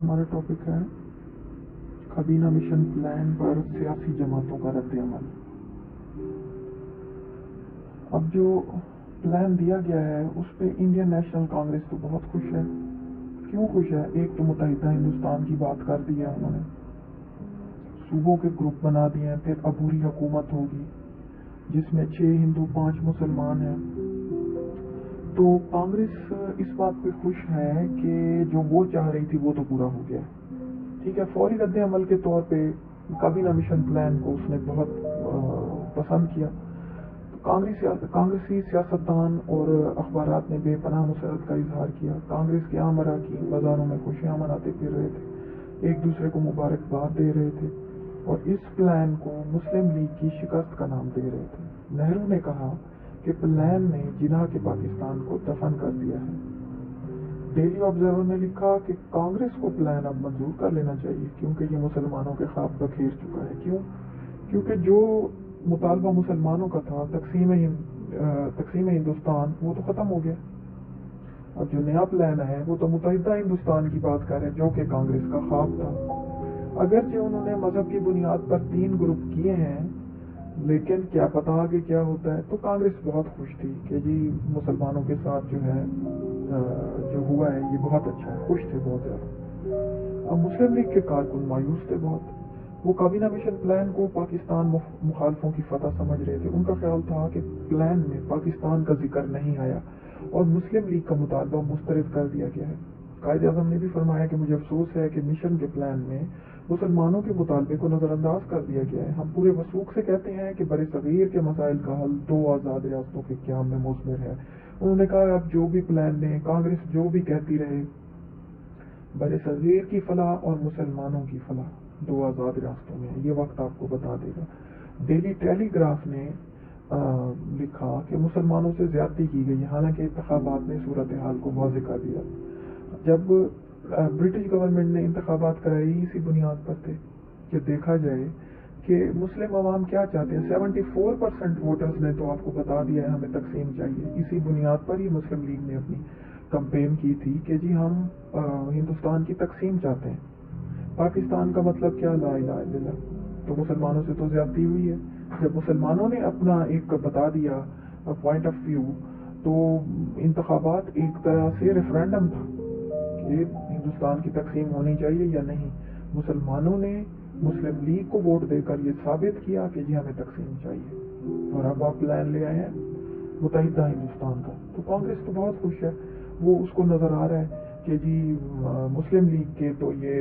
हमारा टॉपिक है काबीना मिशन प्लान पर सियासी जमातों का रद्द अमल। अब जो प्लान दिया गया है उस पर इंडियन नेशनल कांग्रेस तो बहुत खुश है। क्यों खुश है? एक तो मुत्तहिदा हिंदुस्तान की बात कर दी है उन्होंने, सूबों के ग्रुप बना दिए हैं, फिर अबूरी हुकूमत होगी जिसमें 6 हिंदू 5 मुसलमान हैं। तो कांग्रेस इस बात पे खुश है कि जो वो चाह रही थी वो तो पूरा हो गया। ठीक है, फौरी रद्द अमल के तौर पे काबीना मिशन प्लान को उसने बहुत पसंद किया। तो कांग्रेसी सियासतदान और अखबारात ने बेपनाह मुसरत का इजहार किया। कांग्रेस के आम अरकान बाजारों में खुशियां मनाते फिर रहे थे, एक दूसरे को मुबारकबाद दे रहे थे और इस प्लान को मुस्लिम लीग की शिकस्त का नाम दे रहे थे। नेहरू ने कहा कि प्लान ने जिना के पाकिस्तान को दफन कर दिया है। डेली ऑब्जर्वर ने लिखा कि कांग्रेस को प्लान अब मंजूर कर लेना चाहिए क्योंकि ये मुसलमानों के ख्वाब बखेर चुका है। क्यों? क्योंकि जो मुतालबा मुसलमानों का था तकसीम हिंदुस्तान, वो तो खत्म हो गया। अब जो नया प्लान है वो तो मुत्तहिदा हिंदुस्तान की बात कर रहे हैं जो कि कांग्रेस का ख्वाब था। अगरचे उन्होंने मजहब की बुनियाद पर 3 ग्रुप किए हैं, लेकिन क्या पता आगे क्या होता है। तो कांग्रेस बहुत खुश थी कि जी मुसलमानों के साथ जो है जो हुआ है ये बहुत अच्छा है, खुश थे बहुत ज्यादा। अब मुस्लिम लीग के कारकुन मायूस थे बहुत। वो काबीना मिशन प्लान को पाकिस्तान मुखालफों की फतह समझ रहे थे। उनका ख्याल था कि प्लान में पाकिस्तान का जिक्र नहीं आया और मुस्लिम लीग का मुतालबा मुस्तरद कर दिया गया है। कायद आजम ने भी फरमाया कि मुझे अफसोस है कि मिशन के प्लान में मुसलमानों के मुतालबे को नजरअंदाज कर दिया गया है। हम पूरे वसूख से कहते हैं कि बड़े सगीर के मसाइल का हल 2 आज़ाद रियासतों के क़याम में मुस्मिर है। उन्होंने कहा अब जो भी प्लान दें, कांग्रेस जो भी कहती रहे, बड़े सगीर की फलाह और मुसलमानों की फलाह 2 आज़ाद रियासतों में, ये वक्त आपको बता देगा। डेली टेलीग्राफ ने लिखा कि मुसलमानों से ज्यादती की गई, हालांकि इंतखाबात ने सूरत हाल को वाज़ेह कर दिया। जब ब्रिटिश गवर्नमेंट ने इंतखाबात कराई इसी बुनियाद पर थे कि देखा जाए कि मुस्लिम अवाम क्या चाहते हैं। 74% वोटर्स ने तो आपको बता दिया है हमें तकसीम चाहिए। इसी बुनियाद पर ही मुस्लिम लीग ने अपनी कंपेन की थी कि जी हम हिंदुस्तान की तकसीम चाहते हैं। पाकिस्तान का मतलब क्या? ला इलाहा इल्लल्लाह। तो मुसलमानों से तो ज्यादती हुई है। जब मुसलमानों ने अपना एक बता दिया पॉइंट ऑफ व्यू, तो इंतखाबात एक तरह से रेफरेंडम था कि हिंदुस्तान की तकसीम होनी चाहिए या नहीं। मुसलमानों ने मुस्लिम लीग को वोट देकर ये साबित किया कि जी हमें तकसीम चाहिए और अब आप प्लान ले आए हैं मुत्तहिदा हिंदुस्तान का। तो कांग्रेस तो बहुत खुश है। वो उसको नजर आ रहा है कि जी मुस्लिम लीग के तो ये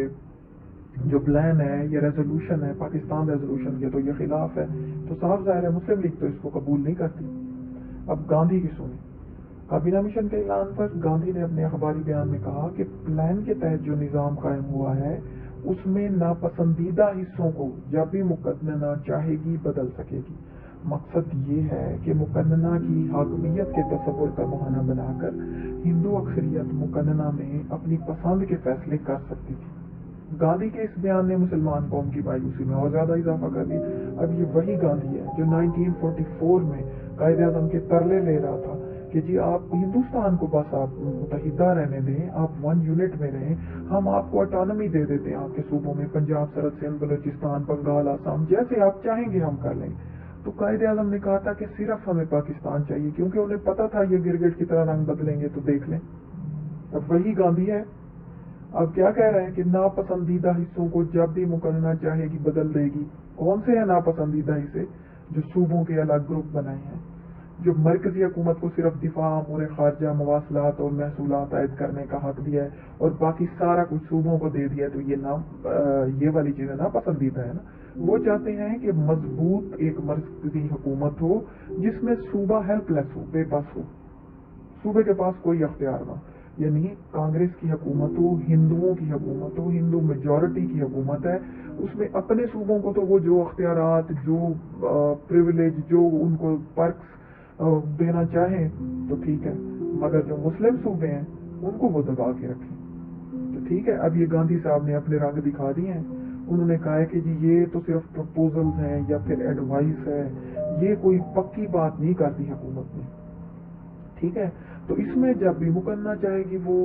जो प्लान है, ये रेजोल्यूशन है पाकिस्तान रेजोल्यूशन के, तो ये खिलाफ है। तो साफ जाहिर है मुस्लिम लीग तो इसको कबूल नहीं करती। अब गांधी की सुनी। काबीना मिशन के ऐलान पर गांधी ने अपने अखबारी बयान में कहा कि प्लान के तहत जो निज़ाम कायम हुआ है उसमें नापसंदीदा हिस्सों को जब भी मुकन्नना चाहेगी बदल सकेगी। मकसद ये है कि मुकन्नना की हाकमियत के तसव्वुर का बहाना बनाकर हिंदू अक्सरियत मुकन्नना में अपनी पसंद के फैसले कर सकती थी। गांधी के इस बयान ने मुसलमान कौम की मायूसी में और ज्यादा इजाफा कर दिया। अब ये वही गांधी है जो 1944 में कायद आजम के तरले ले रहा था कि जी आप हिंदुस्तान को बस आप मुत्तहिदा रहने दें, आप 1 यूनिट में रहें, हम आपको ऑटोनॉमी दे देते हैं आपके सूबों में, पंजाब, सरहद, सिंध, बलूचिस्तान, बंगाल, असम, जैसे आप चाहेंगे हम कर लेंगे। तो कायद आजम ने कहा था कि सिर्फ हमें पाकिस्तान चाहिए, क्योंकि उन्हें पता था ये गिरगिट की तरह रंग बदलेंगे तो देख लें। अब वही गांधी है। अब क्या कह रहे हैं कि नापसंदीदा हिस्सों को जब भी मुकन्नना चाहेगी बदल देगी। कौन से हैं नापसंदीदा हिस्से? जो सूबों के अलग ग्रुप बनाए हैं, जो मरकजी हुकूमत को सिर्फ दिफा, अमूर खारजा, मवासलात और महसूलात आयद करने का हक दिया है और बाकी सारा कुछ सूबों को दे दिया है। तो ये वाली चीजें नापसंदीदा है ना। वो चाहते हैं कि मजबूत एक मरकजी हुकूमत हो जिसमें सूबा हेल्पलेस हो, बेबस हो, सूबे के पास कोई अख्तियार ना। यानी कांग्रेस की हुकूमत हो, हिंदुओं की हुकूमत हो, हिंदू मेजॉरिटी की हुकूमत है, उसमें अपने सूबों को तो वो जो अख्तियारात, जो प्रिविलेज, जो उनको पर्क्स देना चाहें तो ठीक है, मगर जो मुस्लिम सूबे हैं उनको वो दबा के रखें। तो ठीक है, अब ये गांधी साहब ने अपने रंग दिखा दिए हैं। उन्होंने कहा है कि जी ये तो सिर्फ प्रपोजल्स हैं या फिर एडवाइस है, ये कोई पक्की बात नहीं करती हुकूमत ने। ठीक है, तो इसमें जब भी मुकन्ना चाहेगी वो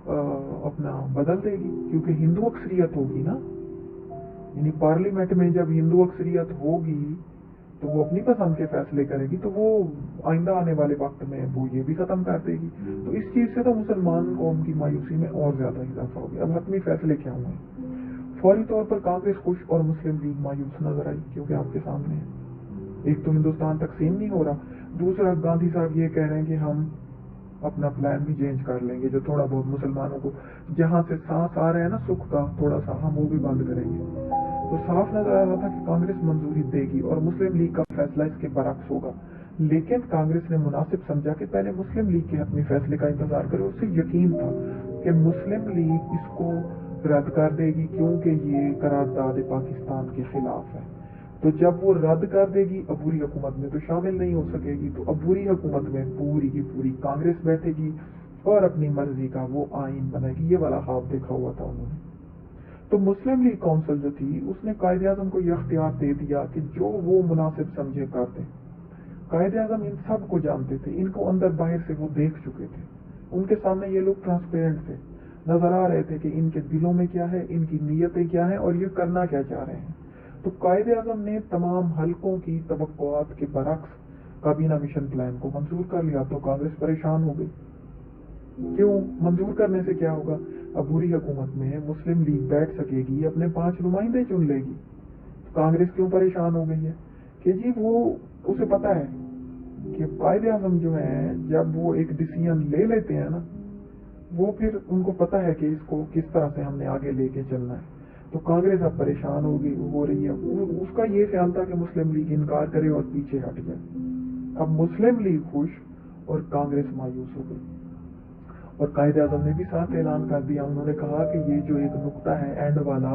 अपना बदल देगी, क्योंकि हिंदू अक्सरियत होगी ना, यानी पार्लियामेंट में जब हिंदू अक्सरियत होगी तो वो अपनी पसंद के फैसले करेगी, तो वो आइंदा आने वाले वक्त में वो ये भी खत्म कर देगी। तो इस चीज से तो मुसलमान कौम की मायूसी में और ज्यादा इजाफा हो गया। अब हतमी फैसले क्या हुए? फौरी तौर पर कांग्रेस खुश और मुस्लिम लीग मायूस नजर आई, क्योंकि आपके सामने है, एक तो हिंदुस्तान तकसीम नहीं हो रहा, दूसरा गांधी साहब ये कह रहे हैं कि हम अपना प्लान भी चेंज कर लेंगे, जो थोड़ा बहुत मुसलमानों को जहां से सांस आ रहा है ना सुख का थोड़ा सा, हम वो भी बंद करेंगे। तो साफ नजर आ रहा था कि कांग्रेस मंजूरी देगी और मुस्लिम लीग का फैसला इसके बरक्स होगा, लेकिन कांग्रेस ने मुनासिब समझा कि पहले मुस्लिम लीग के हतमी फैसले का इंतजार करे। उससे यकीन था कि मुस्लिम लीग इसको रद्द कर देगी, क्योंकि ये करारदाद पाकिस्तान के खिलाफ है। तो जब वो रद्द कर देगी अबूरी हुकूमत में तो शामिल नहीं हो सकेगी, तो अबूरी हुकूमत में पूरी की पूरी कांग्रेस बैठेगी और अपनी मर्जी का वो आइन बनाएगी। ये वाला ख्वाब देखा हुआ था उन्होंने। तो मुस्लिम लीग काउंसिल जो थी उसने कायदे आजम को यह अख्तियार दे दिया कि जो वो मुनासिब समझे कर दें। कायदे आजम इन सब को जानते थे, इनको अंदर बाहर से वो देख चुके थे, उनके सामने ये लोग ट्रांसपेरेंट थे, नजर आ रहे थे कि इनके दिलों में क्या है, इनकी नीयतें क्या हैं और ये करना क्या चाह रहे हैं। तो कायदे आजम ने तमाम हलकों की तवक्कुआत के बरक्स काबीना मिशन प्लान को मंजूर कर लिया। तो कांग्रेस परेशान हो गई। क्यों? मंजूर करने से क्या होगा? अबूरी हुकूमत में मुस्लिम लीग बैठ सकेगी, अपने 5 नुमाइंदे चुन लेगी। तो कांग्रेस क्यों परेशान हो गई है कि जी वो उसे पता है कि कायदे आजम जो है जब वो एक डिसीजन ले लेते हैं ना, वो फिर उनको पता है कि इसको किस तरह से हमने आगे लेके चलना है। तो कांग्रेस अब परेशान हो रही है। उसका ये ख्याल था कि मुस्लिम लीग इनकार करे और पीछे हट जाए। अब मुस्लिम लीग खुश और कांग्रेस मायूस हो गई। और कायदे आजम ने भी साथ ऐलान कर दिया, उन्होंने कहा कि ये जो एक नुक्ता है एंड वाला,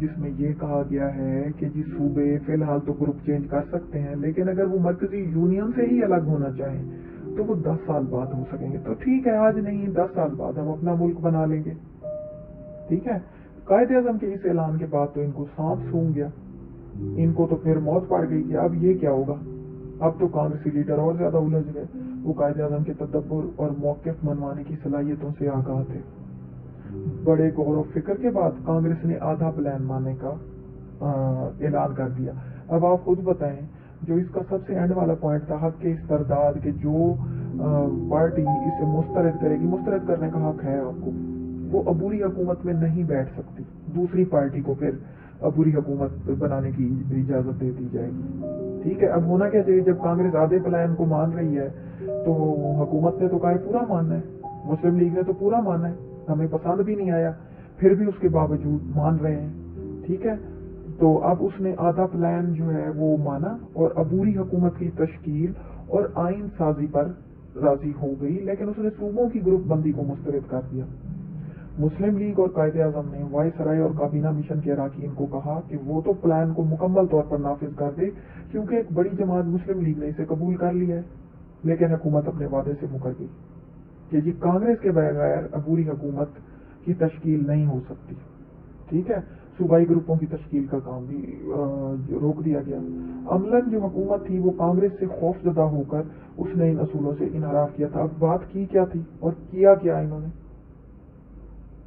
जिसमें ये कहा गया है कि जी सूबे फिलहाल तो ग्रुप चेंज कर सकते हैं, लेकिन अगर वो मरकजी यूनियन से ही अलग होना चाहें तो वो 10 साल बाद हो सकेंगे। तो ठीक है, आज नहीं 10 साल बाद हम अपना मुल्क बना लेंगे। ठीक है। कायदे आजम के इस ऐलान के बाद तो इनको सांप सूंघ गया, इनको तो फिर मौत पड़ गई कि अब ये क्या होगा। अब तो कांग्रेसी लीडर और ज्यादा उलझ गए। वो कायदे आजम के तदब्बुर और मौक़िफ़ मनवाने की सलाहियतों से आगाह थे। बड़े गौर व फिक्र के बाद कांग्रेस ने आधा प्लान मानने का ऐलान कर दिया। अब आप खुद बताएं, जो इसका सबसे एंड वाला पॉइंट था हक के इस्तरदाद के, जो पार्टी इसे मुस्तरद करेगी, मुस्तरद करने का हक है आपको, वो अबूरी हुकूमत में नहीं बैठ सकती। दूसरी पार्टी को फिर अबूरी हुकूमत बनाने की इजाजत दे दी जाएगी। ठीक है। अब होना क्या चाहिए, जब कांग्रेस आधे प्लान को मान रही है तो हुकूमत ने तो कहा पूरा मानना है, मुस्लिम लीग ने तो पूरा माना है, हमें पसंद भी नहीं आया, फिर भी उसके बावजूद मान रहे हैं। ठीक है। तो अब उसने आधा प्लान जो है वो माना और अबूरी हुकूमत की तश्कील और आइन साजी पर राजी हो गई, लेकिन उसने सूबों की ग्रुप बंदी को मुस्तरद कर दिया। मुस्लिम लीग और कायदे आजम ने वायसराय और काबीना मिशन के अरकान को कहा कि वो तो प्लान को मुकम्मल तौर पर नाफिज कर दे, क्योंकि एक बड़ी जमात मुस्लिम लीग ने इसे कबूल कर लिया है। लेकिन हुकूमत अपने वादे से मुकर गई कि जी कांग्रेस के बगैर अबूरी हुकूमत की तश्कील नहीं हो सकती। ठीक है। सूबाई ग्रुपों की तश्कील का काम भी रोक दिया गया। अमलन जो हुकूमत थी वो कांग्रेस से खौफजदा होकर उसने इन असूलों से इनहराफ किया था। अब बात की क्या थी और किया क्या इन्होंने,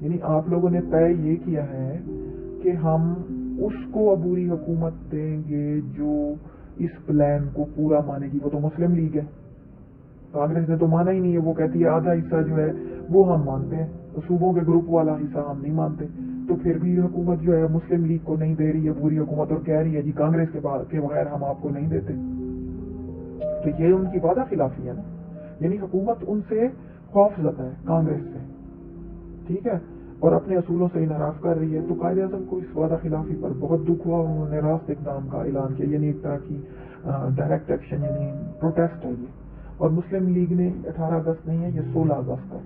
यानी आप लोगों ने तय ये किया है कि हम उसको अबूरी हुकूमत देंगे जो इस प्लान को पूरा मानेगी। वो तो मुस्लिम लीग है, कांग्रेस ने तो माना ही नहीं है। वो कहती है आधा हिस्सा जो है वो हम मानते हैं, तो सूबों के ग्रुप वाला हिस्सा हम नहीं मानते। तो फिर भी हुकूमत जो है मुस्लिम लीग को नहीं दे रही है पूरी हुकूमत, और कह रही है जी कांग्रेस के बगैर हम आपको नहीं देते। तो ये उनकी वादा खिलाफी है ना, यानी हुकूमत उनसे खौफजदा है कांग्रेस से। ठीक है। और अपने असूलों से इनहराफ कर रही है। तो कायदे आजम को इस वादा खिलाफी पर बहुत दुख हुआ। उन्होंने रास्त इकदाम का ऐलान किया, यानी एक तरह की डायरेक्ट एक्शन, यानी प्रोटेस्ट है ये। और मुस्लिम लीग ने 18 अगस्त नहीं है, ये 16 अगस्त है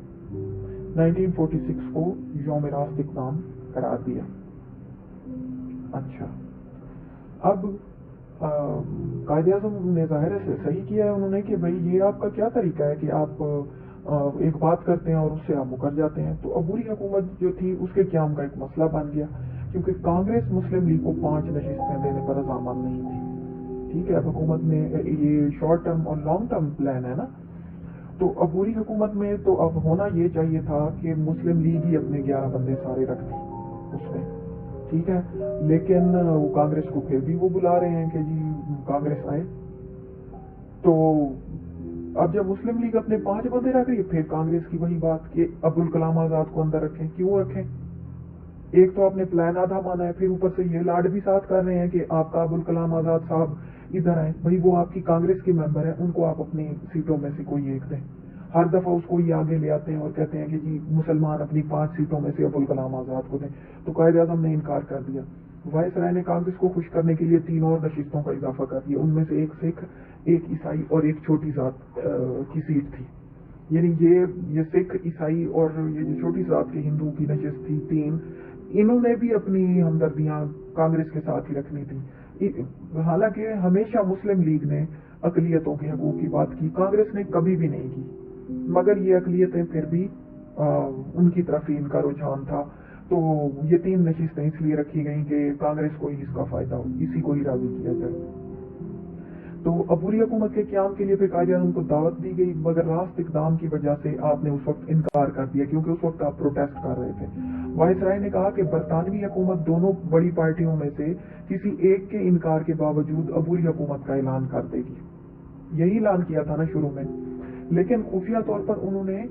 1946 को यौम रास्त इकदाम करार दिया। अच्छा, अब कायदे आजम ने जाहिर से सही किया है उन्होंने कि भाई ये आपका क्या तरीका है कि आप एक बात करते हैं और उससे आप मुकर जाते हैं। तो अबूरी हुकूमत जो थी उसके क्याम का एक मसला बन गया, क्योंकि कांग्रेस मुस्लिम लीग को 5 नशिस्तें देने पर रजामंद नहीं थी। ठीक है। अब हुकूमत ने ये शॉर्ट टर्म और लॉन्ग टर्म प्लान है ना, تو عبوری حکومت میں تو اب ہونا یہ چاہیے تھا کہ مسلم لیگ ہی اپنے 11 بندے سارے رکھتی اس میں، ٹھیک ہے، لیکن وہ کانگریس کو پھر بھی وہ بلا رہے ہیں کہ جی کانگریس آئے. تو اب جب مسلم لیگ اپنے 5 بندے رکھ رہی ہے، پھر کانگریس کی وہی بات کہ ابوالکلام آزاد کو اندر رکھیں. کیوں رکھیں؟ ایک تو آپ نے پلان آدھا مانا ہے، پھر اوپر سے یہ لاڈ بھی ساتھ کر رہے ہیں کہ آپ کا ابوالکلام آزاد صاحب ادھر آئے. بھائی وہ آپ کی کانگریس کے ممبر ہیں، ان کو آپ اپنی سیٹوں میں سے کوئی ایک دیں. ہر دفعہ اس کو یہ آگے لے آتے ہیں اور کہتے ہیں کہ جی مسلمان اپنی 5 سیٹوں میں سے ابوالکلام آزاد کو دیں. تو قائد اعظم نے انکار کر دیا. وائس رائے نے کانگریس کو خوش کرنے کے لیے 3 اور نشستوں کا اضافہ کر دیا. ان میں سے ایک سکھ، ایک عیسائی اور ایک چھوٹی ذات کی سیٹ تھی. یعنی یہ سکھ، عیسائی اور یہ جو چھوٹی ذات کے ہندو کی نشست تھی 3، انہوں نے بھی اپنی ہمدردیاں کانگریس کے ساتھ ہی رکھنی تھی. حالانکہ ہمیشہ مسلم لیگ نے اقلیتوں کے حقوق کی بات کی، کانگریس نے کبھی بھی نہیں کی، مگر یہ اقلیتیں پھر بھی ان کی طرف ہی ان کا رجحان تھا. تو یہ 3 نشستیں اس لیے رکھی گئیں کہ کانگریس کو ہی اس کا فائدہ ہو، اسی کو ہی راضی کیا جائے. تو عبوری حکومت کے قیام کے لیے پھر قائد اعظم کو دعوت دی گئی، مگر راست اقدام کی وجہ سے آپ نے اس وقت انکار کر دیا، کیونکہ اس وقت آپ پروٹیسٹ کر رہے تھے. وائس رائے نے کہا کہ برطانوی حکومت دونوں بڑی پارٹیوں میں سے کسی ایک کے انکار کے باوجود عبوری حکومت کا اعلان کر دے گی. یہی اعلان کیا تھا نا شروع میں. لیکن خفیہ طور پر انہوں نے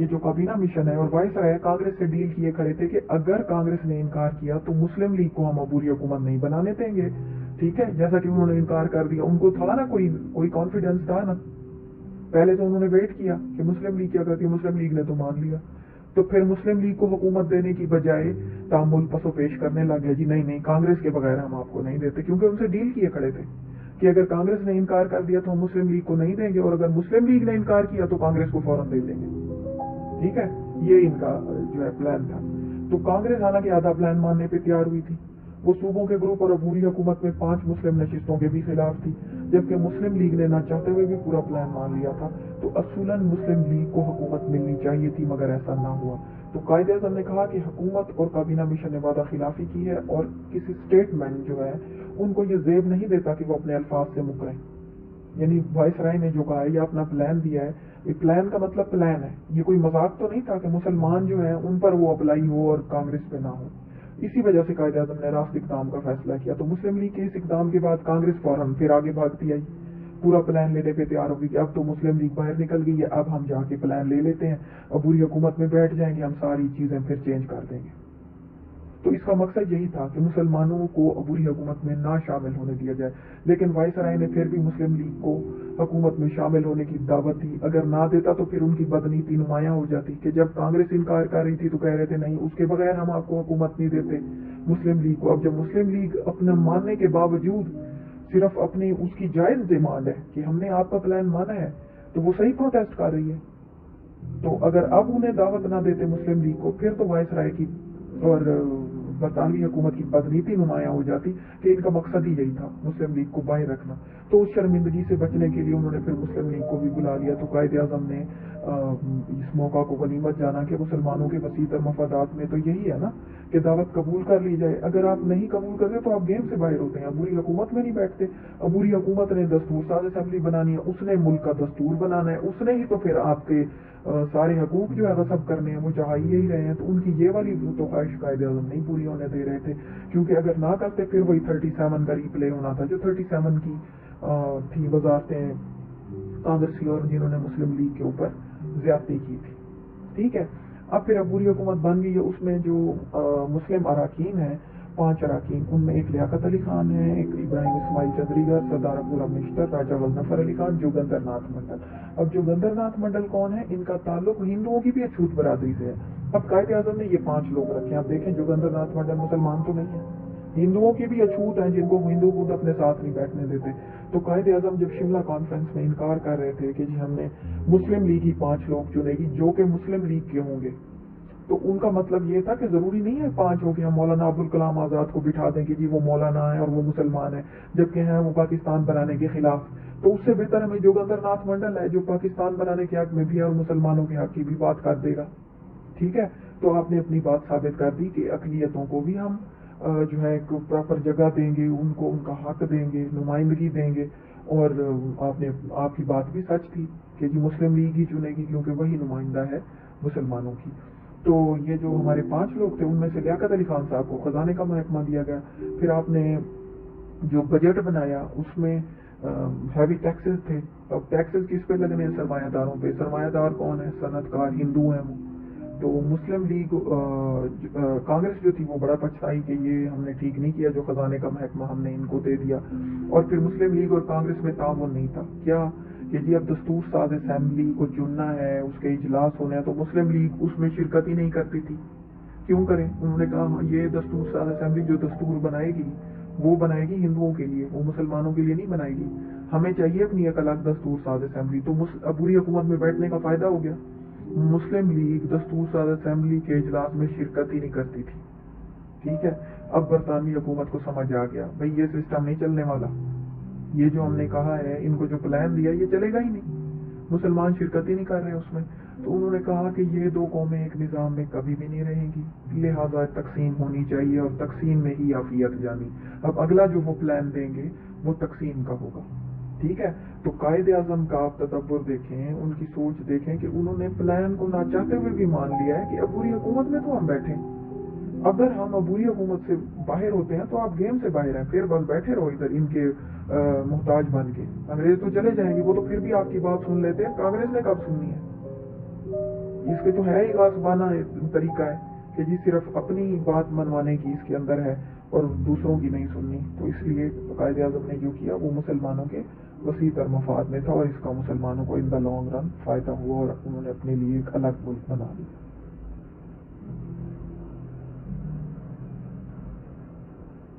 یہ جو کابینہ مشن ہے اور وائس رائے کانگریس سے ڈیل کیے کھڑے تھے کہ اگر کانگریس نے انکار کیا تو مسلم لیگ کو ہم عبوری حکومت نہیں بنانے دیں گے. ٹھیک ہے، جیسا کہ انہوں نے انکار کر دیا، ان کو تھا نا کوئی کانفیڈنس تھا نا. پہلے تو انہوں نے ویٹ کیا کہ مسلم لیگ کیا کرتی ہے، مسلم لیگ نے تو مان لیا. تو پھر مسلم لیگ کو حکومت دینے کی بجائے تعامل پس و پیش کرنے لگ گیا، جی نہیں کانگریس کے بغیر ہم آپ کو نہیں دیتے، کیونکہ ان سے ڈیل کیے کھڑے تھے کہ اگر کانگریس نے انکار کر دیا تو ہم مسلم لیگ کو نہیں دیں گے، اور اگر مسلم لیگ نے انکار کیا تو کانگریس کو فوراً دے دیں گے. ٹھیک ہے، یہ ان کا جو ہے پلان تھا. تو کانگریس حالانکہ آدھا پلان ماننے پہ تیار ہوئی تھی. وہ صوبوں کے گروپ اور عبوری حکومت میں 5 مسلم نشستوں کے بھی خلاف تھی، جبکہ مسلم لیگ نے نہ چاہتے ہوئے بھی پورا پلان مان لیا تھا. تو اصولاً مسلم لیگ کو حکومت ملنی چاہیے تھی، مگر ایسا نہ ہوا. تو قائد اعظم نے کہا کہ حکومت اور کابینہ مشن نے وعدہ خلافی کی ہے، اور کسی اسٹیٹمنٹ جو ہے ان کو یہ زیب نہیں دیتا کہ وہ اپنے الفاظ سے مکریں. یعنی وائس رائے نے جو کہا ہے، یہ اپنا پلان دیا ہے. یہ پلان کا مطلب پلان ہے، یہ کوئی مذاق تو نہیں تھا کہ مسلمان جو ہیں ان پر وہ اپلائی ہو اور کانگریس پہ نہ ہو. اسی وجہ سے قائد اعظم نے راست اقدام کا فیصلہ کیا. تو مسلم لیگ کے اس اقدام کے بعد کانگریس فوراً پھر آگے بھاگتی آئی، پورا پلان لینے پہ تیار ہوگی کہ اب تو مسلم لیگ باہر نکل گئی ہے، اب ہم جا کے پلان لے لیتے ہیں، عبوری حکومت میں بیٹھ جائیں گے، ہم ساری چیزیں پھر چینج کر دیں گے. تو اس کا مقصد یہی تھا کہ مسلمانوں کو عبوری حکومت میں نہ شامل ہونے دیا جائے. لیکن وائس رائے نے پھر بھی مسلم لیگ کو حکومت میں شامل ہونے کی دعوت دی. اگر نہ دیتا تو پھر ان کی بدنیتی نمایاں ہو جاتی کہ جب کانگریس انکار کر رہی تھی تو کہہ رہے تھے نہیں، اس کے بغیر ہم آپ کو حکومت نہیں دیتے مسلم لیگ کو. اب جب مسلم لیگ اپنا ماننے کے باوجود صرف اپنی اس کی جائز ڈیمانڈ ہے کہ ہم نے آپ کا پلان مانا ہے، تو وہ صحیح پروٹیسٹ کر رہی ہے. تو اگر اب انہیں دعوت نہ دیتے مسلم لیگ کو، پھر تو وائس رائے کی اور برطانوی حکومت کی بدنیتی نمایاں ہو جاتی کہ ان کا مقصد ہی یہی تھا مسلم لیگ کو باہر رکھنا. تو اس شرمندگی سے بچنے کے لیے انہوں نے پھر مسلم لیگ کو بھی بلا لیا. تو قائد اعظم نے اس موقع کو غنیمت جانا کہ مسلمانوں کے وسیع تر مفادات میں تو یہی ہے نا کہ دعوت قبول کر لی جائے. اگر آپ نہیں قبول کرتے تو آپ گیم سے باہر ہوتے ہیں، عبوری حکومت میں نہیں بیٹھتے. عبوری حکومت نے دستور ساز اسمبلی بنانی ہے، اس نے ملک کا دستور بنانا ہے، اس نے ہی تو پھر آپ کے سارے حقوق جو ہے غصب کرنے ہیں، وہ چاہیے ہی رہے ہیں. تو ان کی یہ والی تو خواہش قائد اعظم نہیں پوری ہونے دے رہے تھے، کیونکہ اگر نہ کرتے پھر وہی 37 کا ریپلے ہونا تھا، جو 37 کی تھی وزارتیں کانگریسی اور جنہوں نے مسلم لیگ کے اوپر زیادتی کی تھی. ٹھیک ہے، اب پھر عبوری حکومت بن گئی ہے. اس میں جو مسلم اراکین ہیں 5 اراکین، ان میں ایک لیاقت علی خان ہے، ایک ابراہیم اسماعیل چندریگر، سردار عبدالرحمان نشتر، راجہ غضنفر علی خان، جوگندر ناتھ منڈل. اب جوگندر ناتھ منڈل کون ہے؟ ان کا تعلق ہندوؤں کی بھی اچھوت برادری سے ہے. اب قائد اعظم نے یہ 5 لوگ رکھے. آپ دیکھیں جوگندر ناتھ منڈل مسلمان تو نہیں ہے، ہندوؤں کی بھی اچھوت ہیں جن کو ہندو خود اپنے ساتھ نہیں بیٹھنے دیتے. تو قائد اعظم جب شملہ کانفرنس میں انکار کر رہے تھے کہ جی ہم نے مسلم لیگ ہی 5 لوگ چنے گی جو کہ مسلم لیگ کے ہوں گے، تو ان کا مطلب یہ تھا کہ ضروری نہیں ہے 5 ہو کہ ہم مولانا ابوالکلام آزاد کو بٹھا دیں کہ جی وہ مولانا ہے اور وہ مسلمان ہے، جبکہ ہیں وہ پاکستان بنانے کے خلاف. تو اس سے بہتر ہمیں جوگندر ناتھ منڈل ہے جو پاکستان بنانے کے حق میں بھی ہے اور مسلمانوں کے حق کی بھی بات کر دے گا. ٹھیک ہے، تو آپ نے اپنی بات ثابت کر دی کہ اقلیتوں کو بھی ہم जो है एक प्रॉपर जगह देंगे, उनको उनका हक देंगे, नुमाइंदगी देंगे। और आपकी बात भी सच थी कि जी मुस्लिम लीग ही चुनेगी, क्योंकि वही नुमाइंदा है मुसलमानों की। तो ये जो हमारे 5 लोग थे, उनमें से लियाकत अली खान साहब को खजाने का महकमा दिया गया। फिर आपने जो बजट बनाया उसमें हैवी टैक्सेस थे। अब टैक्सेस किस पे लगने हैं? सरमायादारों पे। सरमायादार कौन है? सनतकार हिंदू हैं वो। तो मुस्लिम लीग कांग्रेस जो थी वो बड़ा पछताई कि ये हमने ठीक नहीं किया, जो खजाने का महकमा हमने इनको दे दिया। और फिर मुस्लिम लीग और कांग्रेस में ताउन नहीं था। क्या कि जी अब दस्तूर साज असेंबली को चुनना है, उसके इजलास होने हैं, तो मुस्लिम लीग उसमें शिरकत ही नहीं करती थी। क्यों करें? उन्होंने कहा हाँ, ये दस्तूर साज असेंबली जो दस्तूर बनाएगी वो बनाएगी हिंदुओं के लिए, वो मुसलमानों के लिए नहीं बनाएगी। हमें चाहिए अपनी एक अलग दस्तूर साज असेंबली। तो अबूरी हुकूमत में बैठने का फायदा हो गया। मुस्लिम लीग दस्तूर साज असेंबली के इजलास में शिरकत ही नहीं करती थी। ठीक है, अब बरतानवी हुकूमत को समझ आ गया भाई ये सिस्टम नहीं चलने वाला, ये जो हमने कहा है, इनको जो प्लान दिया ये चलेगा ही नहीं, मुसलमान शिरकत ही नहीं कर रहे उसमें। तो उन्होंने कहा कि ये दो कौमें एक निज़ाम में कभी भी नहीं रहेंगी, लिहाजा तकसीम होनी चाहिए और तकसीम में ही आफियत जानी। अब अगला जो वो प्लान देंगे वो तकसीम का होगा। ठीक है, तो कायदे आजम का आप तदब्बर देखें, उनकी सोच देखें कि उन्होंने प्लान को ना चाहते हुए भी मान लिया है कि अबूरी हुकूमत में तो हम बैठे। अगर हम अबूरी हुकूमत से बाहर होते हैं तो आप गेम से बाहर हैं, फिर बस बैठे रहो इधर इनके मोहताज बन के। अंग्रेज तो चले जाएंगे, वो तो फिर भी आपकी बात सुन लेते हैं, कांग्रेस ने कब सुननी है? इसके तो है ही गासबाना तरीका है कि जी सिर्फ अपनी बात मनवाने की इसके अंदर है और दूसरों की नहीं सुननी। तो इसलिए कायदे आजम ने जो किया वो मुसलमानों के वसी तर मफाद में था और इसका मुसलमानों को इन द लॉन्ग रन फायदा हुआ और उन्होंने अपने लिए एक अलग मुल्क बना लिया।